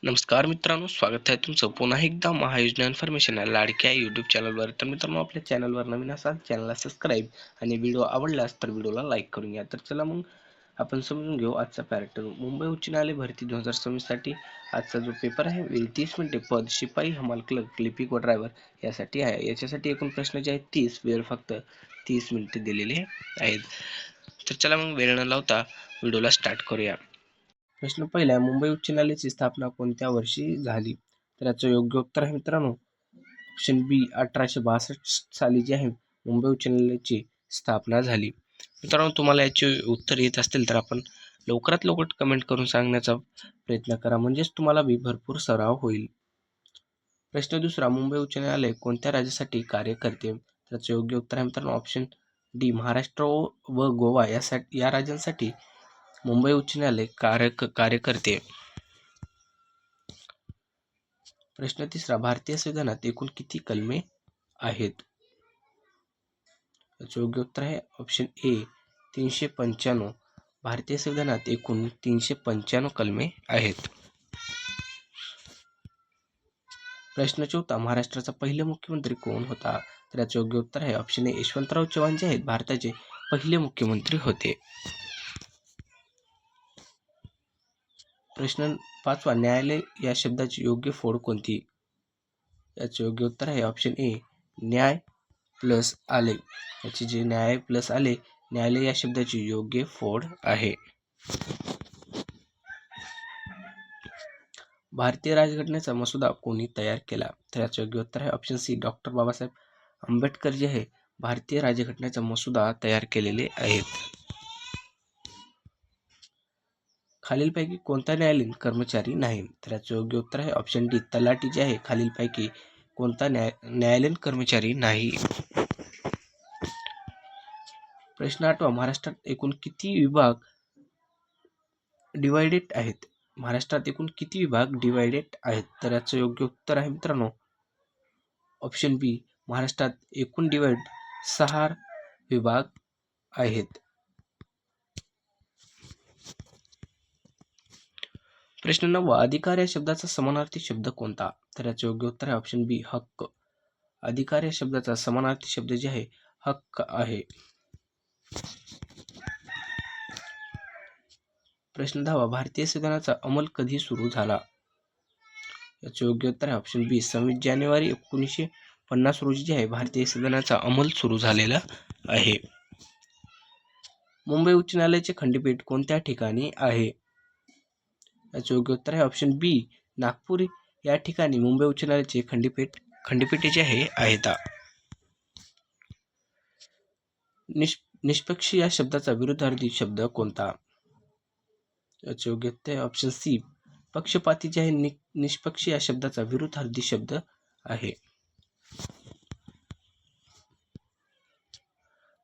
नमस्कार मित्रांनो, स्वागत आहे तुमचं पुन्हा एकदा महायोजना इन्फॉर्मेशन या लाडक्या यूट्यूब चॅनलवर. तर मित्रांनो, आपल्या चॅनलवर नवीन असाल चॅनलला सबस्क्राईब आणि व्हिडिओ आवडल्यास तर व्हिडिओला लाईक करून घ्या. तर चला मग आपण समजून घेऊ आजचा पॅटर्न. मुंबई उच्च न्यायालय भरती 2026 साठी आजचा जो पेपर आहे 30 मिनिटे पद शिपाई, हमाल क्लर्क, लिपिक व ड्रायव्हर यासाठी आहे. याच्यासाठी एकूण प्रश्न जे आहेत 30, वेळ फक्त 30 मिनिटे दिलेले आहेत. तर चला मग वेळ न लावता व्हिडिओला स्टार्ट करूया. प्रश्न पहिला, मुंबई उच्च न्यायालयाची स्थापना कोणत्या वर्षी झाली? तर याचं योग्य उत्तर आहे मित्रांनो ऑप्शन बी, 1862 साली जे आहे मुंबई उच्च न्यायालयाची स्थापना झाली. मित्रांनो, तुम्हाला याचे उत्तर येत असतील तर आपण लवकरात लवकर कमेंट करून सांगण्याचा प्रयत्न करा, म्हणजेच तुम्हाला बी भरपूर सराव होईल. प्रश्न दुसरा, मुंबई उच्च न्यायालय कोणत्या राज्यासाठी कार्य करते? त्याचं योग्य उत्तर आहे मित्रांनो ऑप्शन डी, महाराष्ट्र व गोवा या राज्यांसाठी मुंबई उच्च न्यायालय कार्य करते. प्रश्न तिसरा, भारतीय संविधानात एकूण किती कलमे आहेत? याचे योग्य उत्तर आहे ऑप्शन ए, 395. भारतीय संविधानात एकूण 395 कलमे आहेत. प्रश्न चौथा, महाराष्ट्राचा पहिले मुख्यमंत्री कोण होता? तर याचे योग्य उत्तर आहे ऑप्शन ए, यशवंतराव चव्हाण जे आहेत भारताचे पहिले मुख्यमंत्री होते. प्रश्न पाचवा, न्यायालय या शब्दाची योग्य फोड कोणती? याचे योग्य उत्तर आहे ऑप्शन ए, न्याय प्लस आले. याची जे न्याय प्लस आले, न्यायालय या शब्दाची योग्य फोड आहे. भारतीय राज्यघटनेचा मसुदा कोणी तयार केला? तर याचे योग्य उत्तर आहे option C, doctor Babasaheb Ambedkar जे आहे भारतीय राज्यघटनेचा मसुदा तयार केलेले आहेत. खालीलपैकी कोणता न्यायालयीन कर्मचारी नाही? तर याचे योग्य उत्तर आहे ऑप्शन डी, तलाठी जे आहे खालीलपैकी कोणता न्यायालयीन कर्मचारी नाही. प्रश्न आठवा, महाराष्ट्रात एकूण किती विभाग डिवायडेड आहेत? महाराष्ट्रात एकूण किती विभाग डिवायडेड आहेत? तर याचं योग्य उत्तर आहे मित्रांनो ऑप्शन बी, महाराष्ट्रात एकूण 6 विभाग आहेत. प्रश्न 9, अधिकार या शब्दाचा समानार्थी शब्द कोणता? तर याचे योग्य उत्तर आहे ऑप्शन बी, हक्क. अधिकार या शब्दाचा समानार्थी शब्द जे आहे हक्क आहे. प्रश्न 10, भारतीय संविधानाचा अंमल कधी सुरू झाला? याचे योग्य उत्तर आहे ऑप्शन बी, 26 जानेवारी 1950 रोजी जे आहे भारतीय संविधानाचा अंमल सुरू झालेला आहे. मुंबई उच्च न्यायालयाचे खंडपीठ कोणत्या ठिकाणी आहे? याचे योग्य उत्तर आहे ऑप्शन बी, नागपूर या ठिकाणी मुंबई उच्च न्यायालयाचे खंडपीठ जे आहेत. निष्पक्ष या शब्दाचा विरुद्धार्थी शब्द कोणता? याचे योग्य उत्तर आहे ऑप्शन सी, पक्षपाती जे आहे निष्पक्ष या शब्दाचा विरुद्धार्थी शब्द आहे.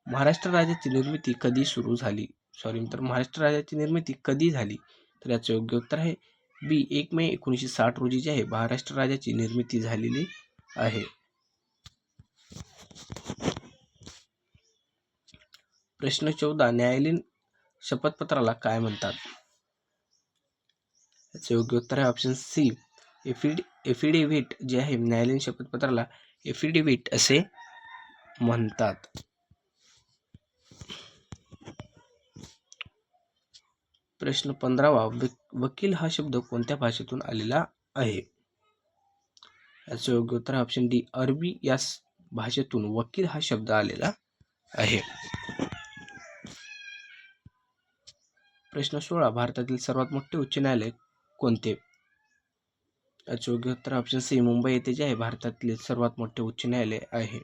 महाराष्ट्र राज्याची निर्मिती कधी झाली? महाराष्ट्र राज्याची निर्मिती कधी झाली? तर याचे योग्य उत्तर आहे बी, 1 मे 1960 रोजी जे आहे महाराष्ट्र राज्याची निर्मिती झालेली आहे. प्रश्न 14, न्यायालयीन शपथपत्राला काय म्हणतात? याचे योग्य उत्तर आहे ऑप्शन सी, एफिडेव्हिट जे आहे न्यायालयीन शपथपत्राला एफिडेव्हिट असे म्हणतात. प्रश्न 15वा, वकील हा शब्द कोणत्या भाषेतून आलेला आहे? याचे योग्य उत्तर आहे ऑप्शन डी, अरबी या भाषेतून वकील हा शब्द आलेला आहे. प्रश्न 16, भारतातील सर्वात मोठे उच्च न्यायालय कोणते? याचे योग्य उत्तर ऑप्शन सी, मुंबई येथे जे आहे भारतातील सर्वात मोठे उच्च न्यायालय आहे.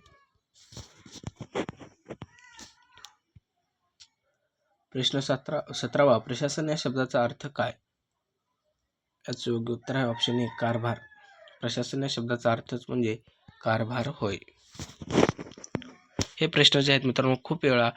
प्रश्न 17वा, प्रशासन या शब्दाचा अर्थ काय? याचे योग्य उत्तर आहे ऑप्शन ए, कारभार. प्रशासन या शब्दाचा अर्थच म्हणजे कारभार होय. हे प्रश्न जे आहेत मित्रांनो खूप वेळा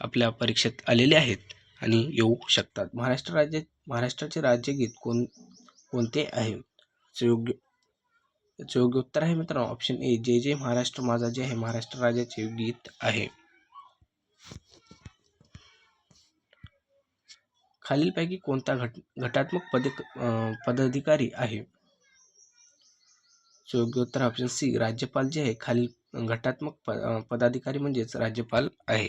आपल्या परीक्षेत आलेले आहेत आणि येऊ शकतात. महाराष्ट्राचे राज्यगीत कोणते आहे? याचे योग्य उत्तर आहे मित्रांनो ऑप्शन ए, जय जय महाराष्ट्र माझा जे आहे महाराष्ट्र राज्याचे गीत आहे. खालीलपैकी कोणता घटात्मक पदाधिकारी आहे? योग्य उत्तर ऑप्शन सी, राज्यपाल जे आहे खालील घटनात्मक पदाधिकारी म्हणजेच राज्यपाल आहे.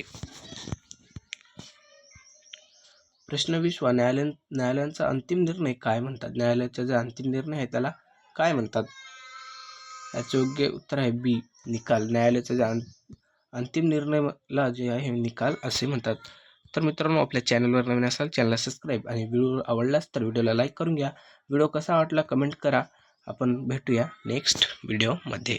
प्रश्न 20वा, न्यायालयांचा अंतिम निर्णय काय म्हणतात? न्यायालयाचा जो अंतिम निर्णय आहे त्याला काय म्हणतात? याचे योग्य उत्तर आहे बी, निकाल. न्यायालयाचा जो अंतिम निर्णयाला जे आहे निकाल असे म्हणतात. तर मित्रांनो, आपल्या चॅनलवर नवीन असाल चॅनलला सबस्क्राईब आणि व्हिडिओ आवडलास तर व्हिडिओला लाईक करून घ्या. व्हिडिओ कसा वाटला कमेंट करा. आपण भेटूया नेक्स्ट व्हिडिओमध्ये.